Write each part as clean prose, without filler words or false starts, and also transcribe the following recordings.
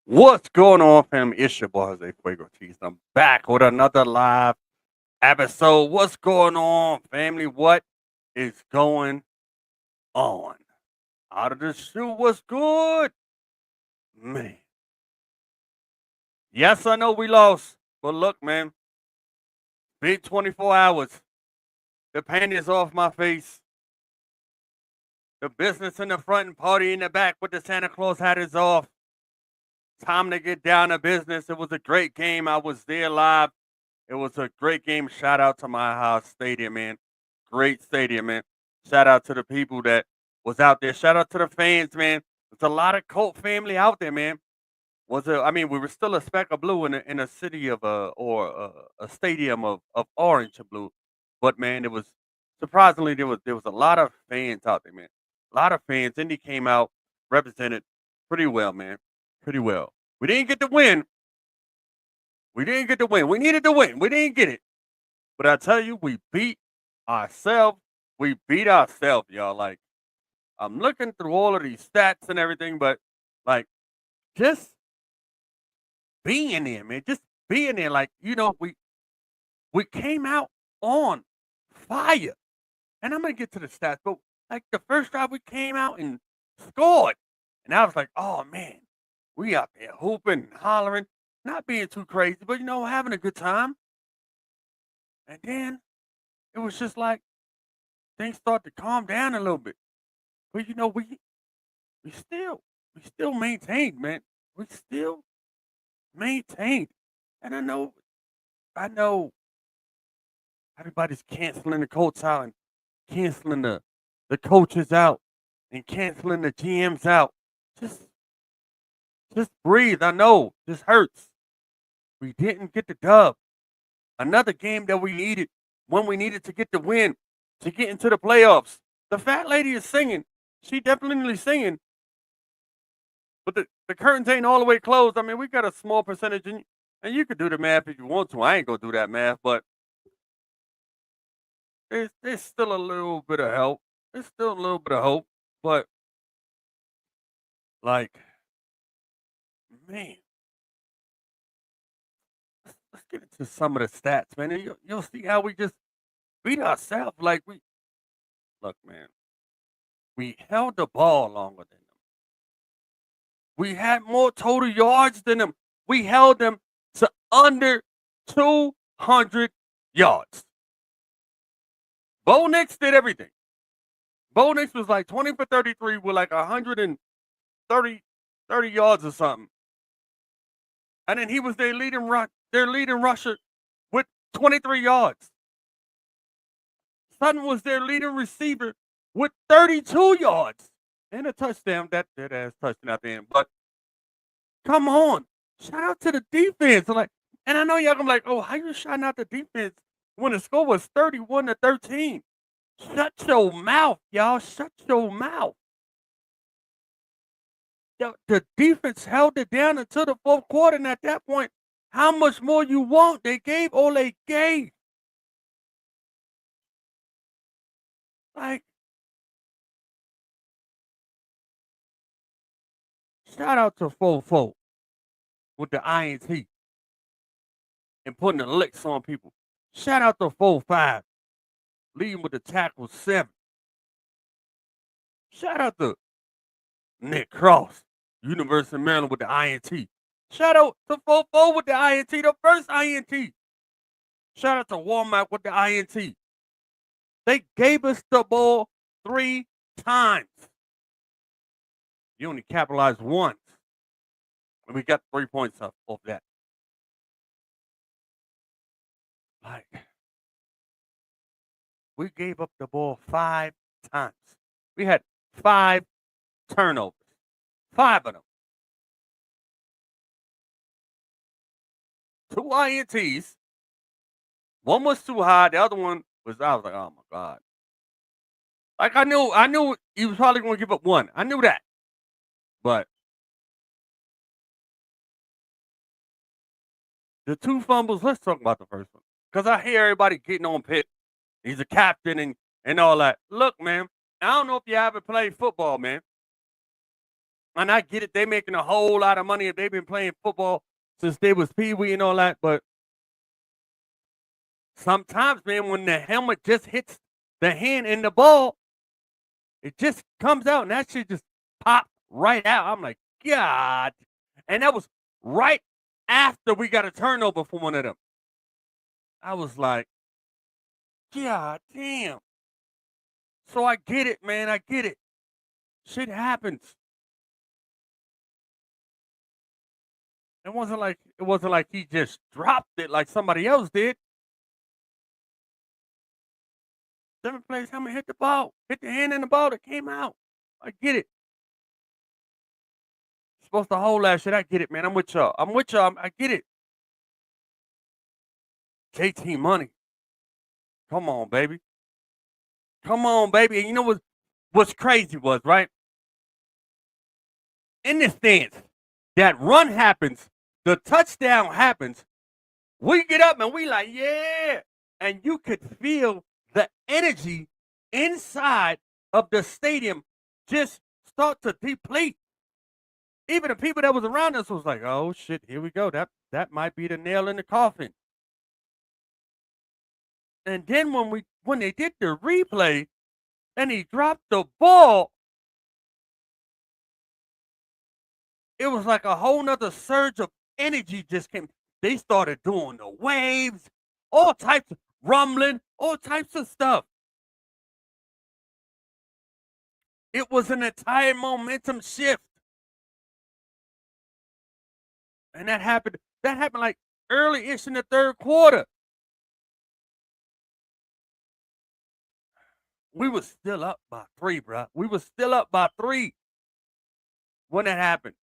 What's going on, family? It's your boy Jose Fuego Cheese. I'm back with another live episode. What's going on, family? What is going on? Out of the shoe, what's good? Man. Yes, I know we lost. But look, man, big 24 hours. The pain is off my face. The business in the front and party in the back with the Santa Claus hat is off. Time to get down to business. It was a great game. I was there live. It was a great game. Shout out to my house stadium, man. Great stadium, man. Shout out to the people that was out there. Shout out to the fans, man. There's a lot of Colt family out there, man. Was it? I mean, we were still a speck of blue in a city of a stadium of orange and blue, but man, it was surprisingly there was a lot of fans out there, man. A lot of fans. Indy came out represented pretty well, man. Pretty well. We didn't get the win. We didn't get the win. We needed to win. We didn't get it. But I tell you, we beat ourselves. We beat ourselves, y'all. Like, I'm looking through all of these stats and everything, but like, just being there, man. Just being there. Like, we came out on fire. And I'm gonna get to the stats, but like the first drive we came out and scored. And I was like, oh man, we out there hooping and hollering, not being too crazy, but having a good time. And then it was just like things start to calm down a little bit. But we still we still maintained, man. We still maintained. And I know everybody's canceling the Colts out and canceling the coaches out and canceling the GMs out. Just just breathe. I know this hurts. We didn't get the dub. Another game that we needed when we needed to get the win to get into the playoffs. The fat lady is singing. She definitely singing, but the curtains ain't all the way closed. I mean, we got a small percentage, and you could do the math if you want to. I ain't gonna do that math, but there's still a little bit of help. There's still a little bit of hope, but like, man, let's get into some of the stats, man. And you'll see how we just beat ourselves. Like look, man, we held the ball longer than them. We had more total yards than them. We held them to under 200 yards. Bo Nix did everything. Bo Nix was like 20 for 33 with like 130 yards or something. And then he was their leading rusher with 23 yards. Sutton was their leading receiver with 32 yards and a touchdown. That ass touchdown at the end. But come on. Shout out to the defense. And I know y'all gonna be like, oh, how you shouting out the defense when the score was 31-13? Shut your mouth, y'all. Shut your mouth. The defense held it down until the fourth quarter, and at that point, how much more you want? They gave all they gave. Like, shout out to Fofo with the INT and putting the licks on people. Shout out to 4-5, leading with the tackle 7. Shout out to Nick Cross, University of Maryland with the INT. Shout out to Fofo with the INT, the first INT. Shout out to Walmart with the INT. They gave us the ball 3 times. You only capitalized once. And we got 3 points off that. Like, we gave up the ball 5 times. We had 5 turnovers. 5 of them. 2 INTs. One was too high. The other one was, I was like, oh my God. Like, I knew he was probably going to give up 1. I knew that. But the 2 fumbles, let's talk about the first one. Because I hear everybody getting on Pitt. He's a captain and all that. Look, man, I don't know if you haven't played football, man. And I get it, they making a whole lot of money if they've been playing football since they was pee-wee and all that, but sometimes, man, when the helmet just hits the hand and the ball, it just comes out and that shit just popped right out. I'm like, God. And that was right after we got a turnover from one of them. I was like, God damn. So I get it, man. I get it. Shit happens. It wasn't like he just dropped it like somebody else did. 7 plays, helmet hit the ball, hit the hand in the ball that came out. I get it. Supposed to hold that shit. I get it, man. I'm with y'all. I'm with y'all. I get it. JT Money. Come on, baby. Come on, baby. And you know what's crazy was, right? In this stance, that run happens, the touchdown happens. We get up and we like, yeah. And you could feel the energy inside of the stadium just start to deplete. Even the people that was around us was like, oh shit, here we go. That might be the nail in the coffin. And then when they did the replay and he dropped the ball, it was like a whole nother surge of energy just came. They started doing the waves, all types of rumbling, all types of stuff. It was an entire momentum shift. And that happened like early-ish in the third quarter. We was still up by 3, bro. We was still up by 3 when that happened.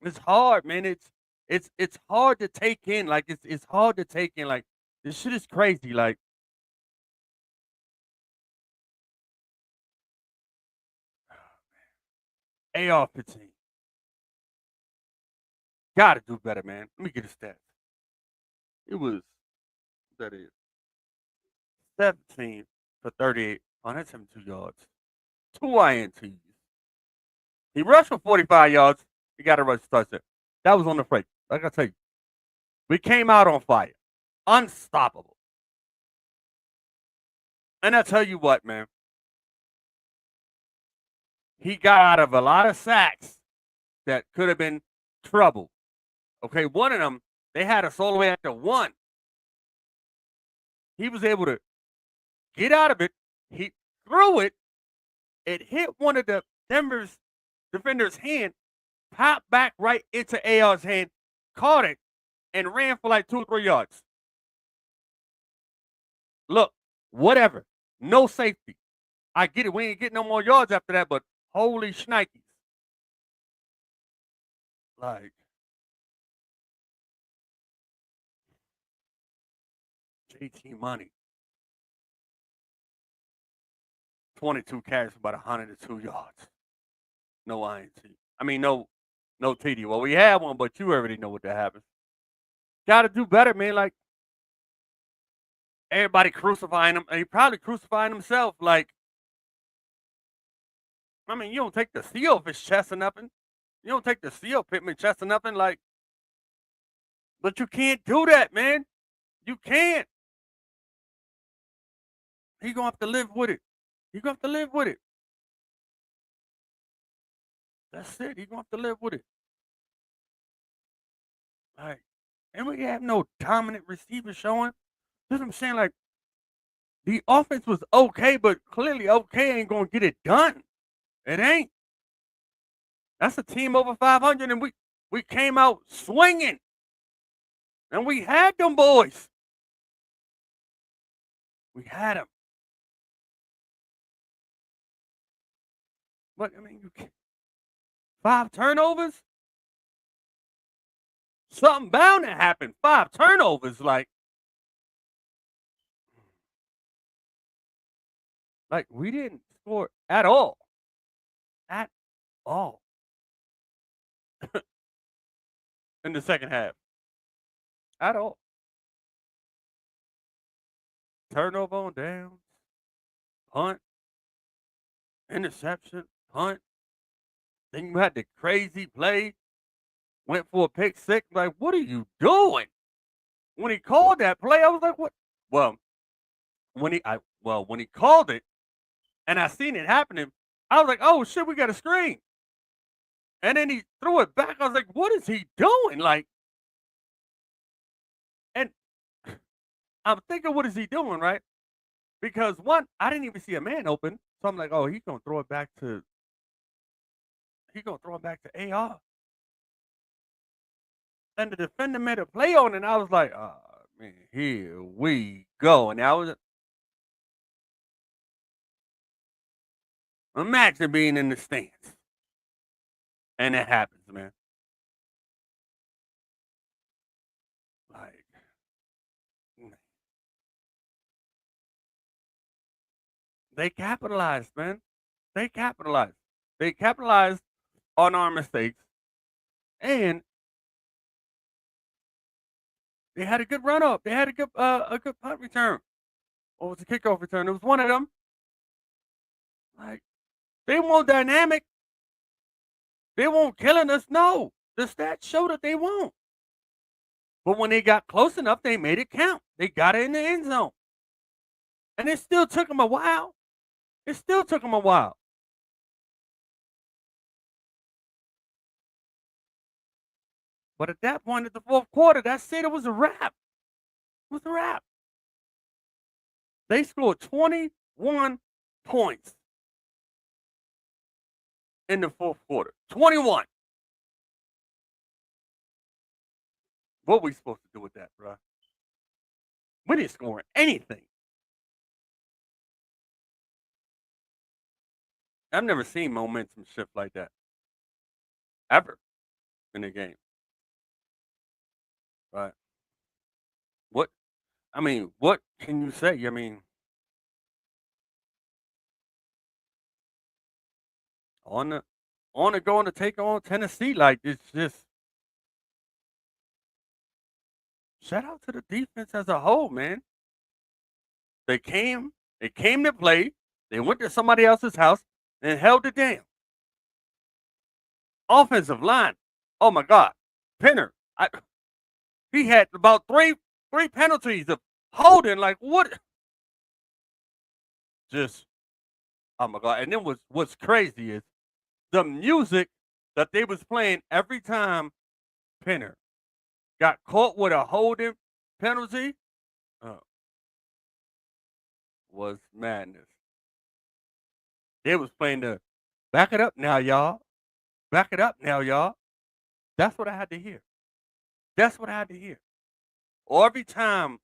It's hard, man. It's hard to take in. Like it's hard to take in. Like this shit is crazy. Like AR-15. Gotta do better, man. Let me get the stats. It was that is 17 for 38, 172 yards, 2 INTs. He rushed for 45 yards. He got a rush touchdown. That was on the freight. Like I tell you, we came out on fire, unstoppable. And I tell you what, man, he got out of a lot of sacks that could have been trouble. Okay, one of them, they had us all the way at the 1. He was able to get out of it. He threw it. It hit one of the Denver's defender's hand, popped back right into AR's hand, caught it, and ran for like 2 or 3 yards. Look, whatever. No safety. I get it. We ain't getting no more yards after that, but holy shnikes. Like, JT Money. 22 carries for about 102 yards. No INT. I mean, no TD. Well, we had one, but you already know what that happens. Got to do better, man. Like, everybody crucifying him. And he probably crucifying himself. Like, I mean, you don't take the seal off his chest or nothing. You don't take the seal Pittman chest or nothing. Like, but you can't do that, man. You can't. He gonna have to live with it. He gonna have to live with it. That's it. He gonna have to live with it. Like, and we have no dominant receiver showing. That's what I'm saying. Like, the offense was okay, but clearly okay ain't gonna get it done. It ain't. That's a team over 500, and we came out swinging, and we had them boys. We had them. But I mean, 5 turnovers. Something bound to happen. 5 turnovers, like we didn't score at all. At all. In the second half. At all. turnover on downs, punt, interception, punt. Then you had the crazy play, went for a pick six. Like, what are you doing? When he called that play, I was like, what? Well, when he called it and I seen it happening, I was like, oh shit, we got a screen. And then he threw it back. I was like, what is he doing? Like, and I'm thinking, what is he doing, right? Because one, I didn't even see a man open. So I'm like, oh, he's gonna throw it back to AR. And the defender made a play on it, and I was like, oh man, here we go. And I was imagine being in the stands. And it happens, man. Like they capitalized, man. They capitalized. They capitalized on our mistakes, and they had a good run up. They had a good punt return. What was the kickoff return? It was one of them. Like they weren't dynamic. They weren't killing us. No, the stats show that they won't. But when they got close enough, they made it count. They got it in the end zone, and it still took them a while. It still took them a while. But at that point, at the fourth quarter, that said it was a wrap. It was a wrap. They scored 21 points in the fourth quarter. 21. What we supposed to do with that, bro? We didn't score anything. I've never seen momentum shift like that ever in a game. Right? What? I mean, what can you say? I mean, on the going to take on Tennessee, like it's just shout out to the defense as a whole, man. They came, to play. They went to somebody else's house and held it down. Offensive line, oh my God, Penner, he had about three penalties of holding. Like what? Just oh my God! And then what's crazy is the music that they was playing every time Penner got caught with a holding penalty. Uh, was madness. They was playing the back it up now, y'all. Back it up now, y'all. That's what I had to hear. That's what I had to hear. Or every time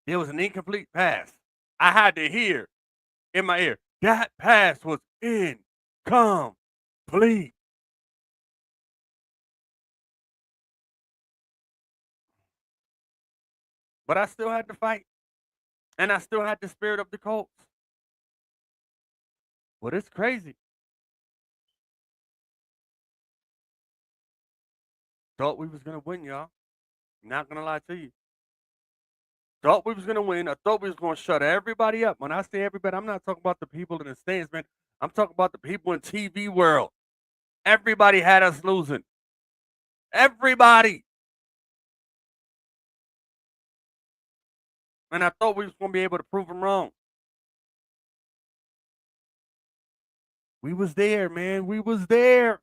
there was an incomplete pass, I had to hear in my ear that pass was incomplete. But I still had to fight, and I still had the spirit of the Colts. But it's crazy. Thought we was gonna win, y'all. Not gonna lie to you. Thought we was gonna win. I thought we was gonna shut everybody up. When I say everybody, I'm not talking about the people in the stands, man. I'm talking about the people in TV world. Everybody had us losing. Everybody. And I thought we was gonna be able to prove them wrong. We was there, man. We was there.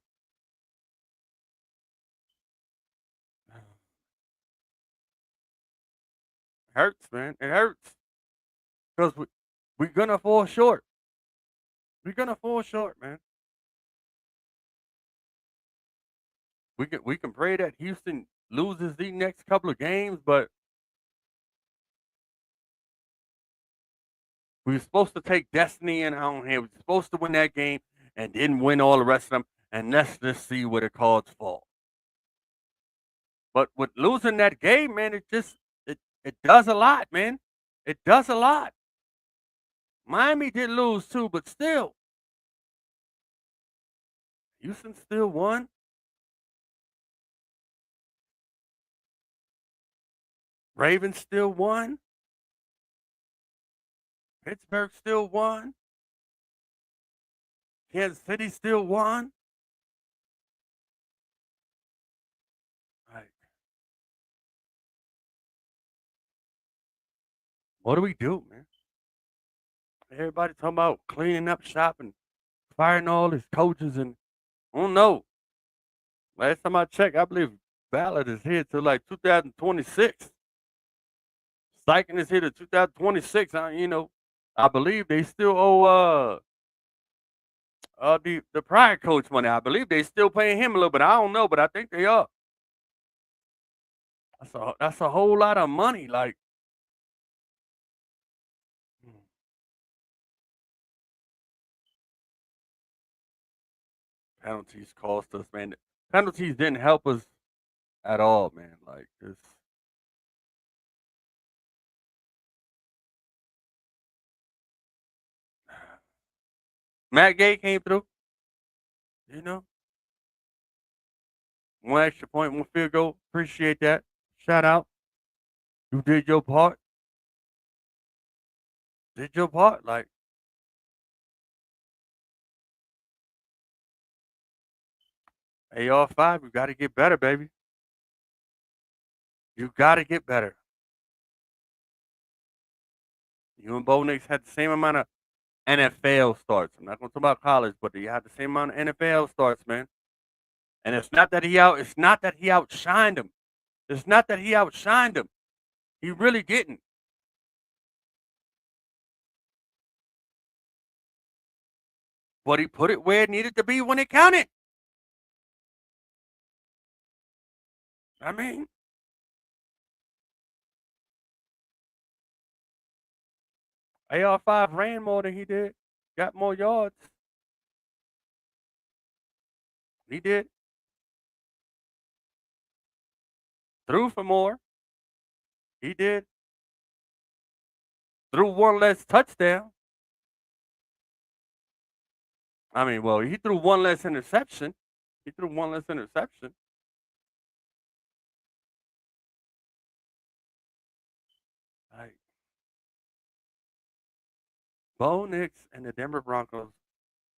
Hurts, man. It hurts because we're gonna fall short. We're gonna fall short, man. We can pray that Houston loses the next couple of games, but we were supposed to take destiny in our own hand. We were supposed to win that game and didn't win all the rest of them. And let's just see where the cards fall. But with losing that game, man, it does a lot, man. It does a lot. Miami did lose too, but still, Houston still won. Ravens still won. Pittsburgh still won. Kansas City still won. Like, what do we do, man? Everybody talking about cleaning up shop and firing all his coaches, and I don't know. Last time I checked, I believe Ballard is here till like 2026. Steichen is here to 2026. I believe they still owe the prior coach money. I believe they still paying him a little bit. I don't know, but I think they are. That's a whole lot of money. Like, penalties cost us, man. Penalties didn't help us at all, man. Like, it's Matt Gay came through. You know, one extra point, one field goal. Appreciate that. Shout out. You did your part. Did your part. Like, AR5, you got to get better, baby. You got to get better. You and Bo Nix had the same amount of NFL starts. I'm not going to talk about college, but you had the same amount of NFL starts, man. And it's not that he outshined him. It's not that he outshined him. He really didn't. But he put it where it needed to be when it counted. I mean, AR5 ran more than he did, got more yards. He did. Threw for more. He did. Threw one less touchdown. I mean, well, he threw one less interception. Like, Bo Nix and the Denver Broncos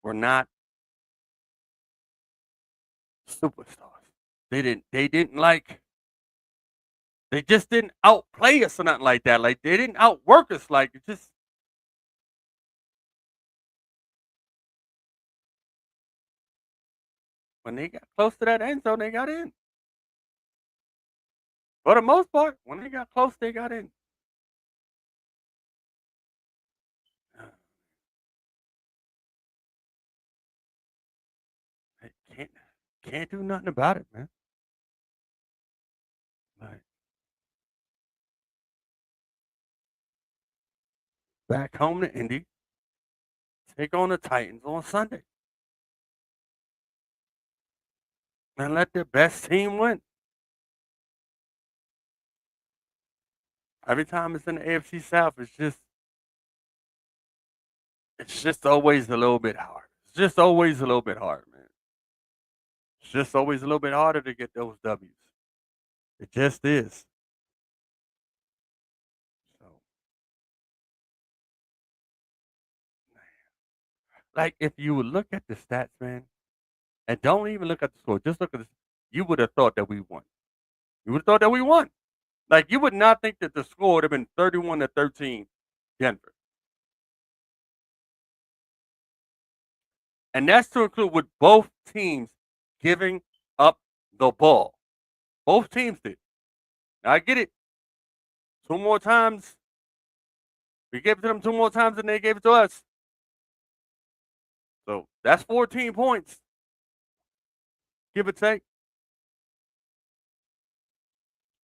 were not superstars. They just didn't outplay us or nothing like that. Like, they didn't outwork us. Like, it just, when they got close to that end zone, they got in. For the most part, when they got close, they got in. They can't do nothing about it, man. Like, back home to Indy, take on the Titans on Sunday, and let their best team win. Every time it's in the AFC South, it's just always a little bit hard. It's just always a little bit hard, man. It's just always a little bit harder to get those W's. It just is. So, like, if you would look at the stats, man, and don't even look at the score, just look at this, you would have thought that we won. You would have thought that we won. Like, you would not think that the score would have been 31-13 Denver. And that's to include with both teams giving up the ball. Both teams did. Now, I get it. 2 more times. We gave it to them 2 more times than they gave it to us. So that's 14 points. Give or take.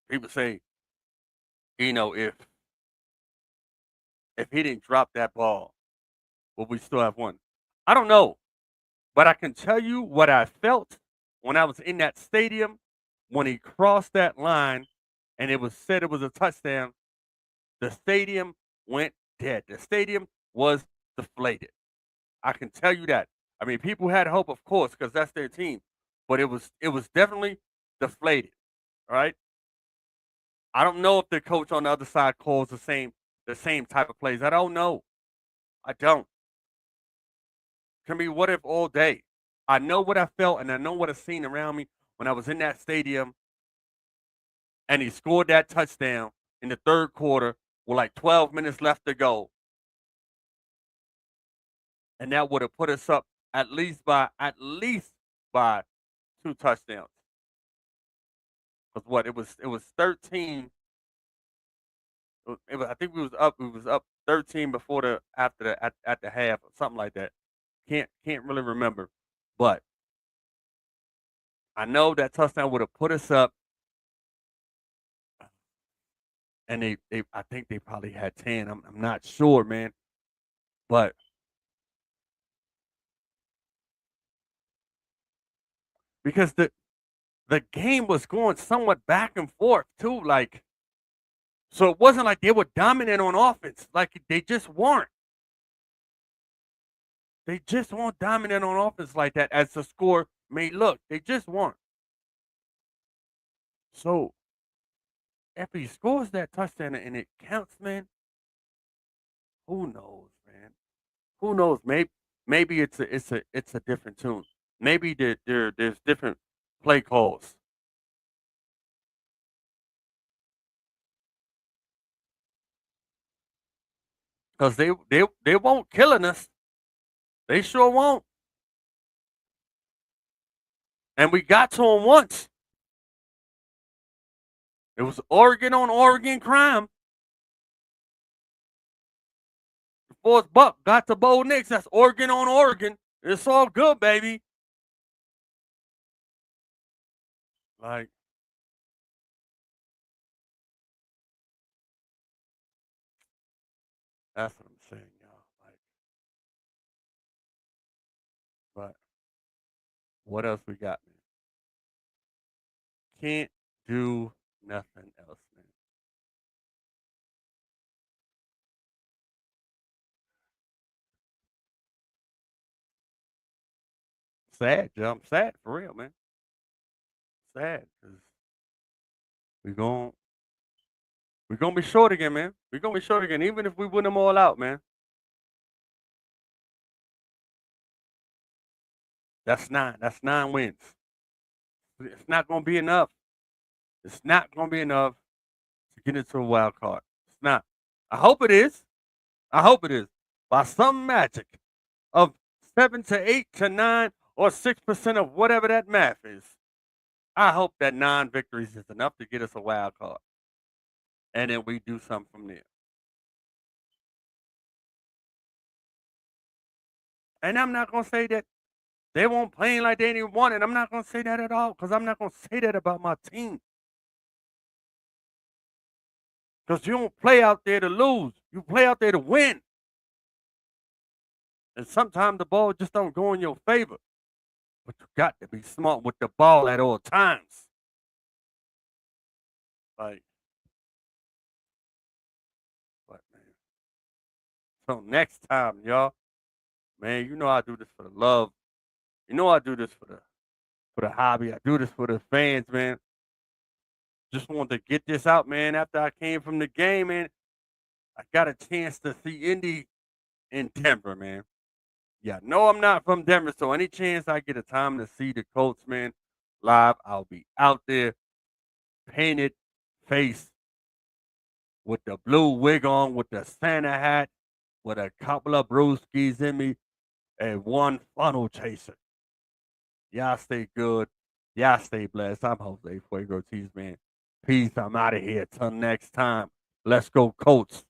People say, if he didn't drop that ball, would we still have won? I don't know. But I can tell you what I felt when I was in that stadium when he crossed that line and it was said it was a touchdown. The stadium went dead. The stadium was deflated. I can tell you that. I mean, people had hope, of course, because that's their team, but it was definitely deflated. All right. I don't know if the coach on the other side calls the same type of plays. I don't know. I don't. Can be what if all day. I know what I felt and I know what I seen around me when I was in that stadium and he scored that touchdown in the third quarter with like 12 minutes left to go. And that would have put us up at least by 2 touchdowns. Because what it was 13. I think we was up 13 before the after the at the half or something like that. Can't really remember. But I know that touchdown would have put us up, and they I think they probably had 10. I'm not sure, man. But because the game was going somewhat back and forth too, like so it wasn't like they were dominant on offense. Like they just weren't. They just weren't dominant on offense like that as the score may look. They just weren't. So if he scores that touchdown and it counts, man, who knows, man? Who knows? Maybe it's a different tune. Maybe there's different play calls because they won't killing us. They sure won't. And we got to them once. It was Oregon on Oregon crime. Before Buck got to Bo Nix, that's Oregon on Oregon. It's all good, baby. Like that's what I'm saying, y'all. Like, but what else we got, man? Can't do nothing else, man. Sad, Joe. I'm sad for real, man. Sad because we gon' we gonna be short again, man. We gonna be short again, even if we win them all out, man. That's nine. That's 9 wins. It's not gonna be enough. It's not gonna be enough to get into a wild card. It's not. I hope it is. I hope it is. By some magic of 7 to 8 to 9 or 6% of whatever that math is. I hope that 9 victories is enough to get us a wild card. And then we do something from there. And I'm not gonna say that they won't play like they didn't want it. I'm not gonna say that at all, because I'm not gonna say that about my team. Because you don't play out there to lose. You play out there to win. And sometimes the ball just don't go in your favor. But you got to be smart with the ball at all times. Like, but man. So next time, y'all, man, you know I do this for the love. You know I do this for the hobby. I do this for the fans, man. Just wanted to get this out, man. After I came from the game, man, I got a chance to see Indy in Denver, man. Yeah, no, I'm not from Denver, so any chance I get a time to see the Colts, man, live, I'll be out there, painted face with the blue wig on, with the Santa hat, with a couple of brewskis in me, and one funnel chaser. Y'all stay good. Y'all stay blessed. I'm Jose Fuego Ortiz, man. Peace. I'm out of here. Till next time. Let's go, Colts.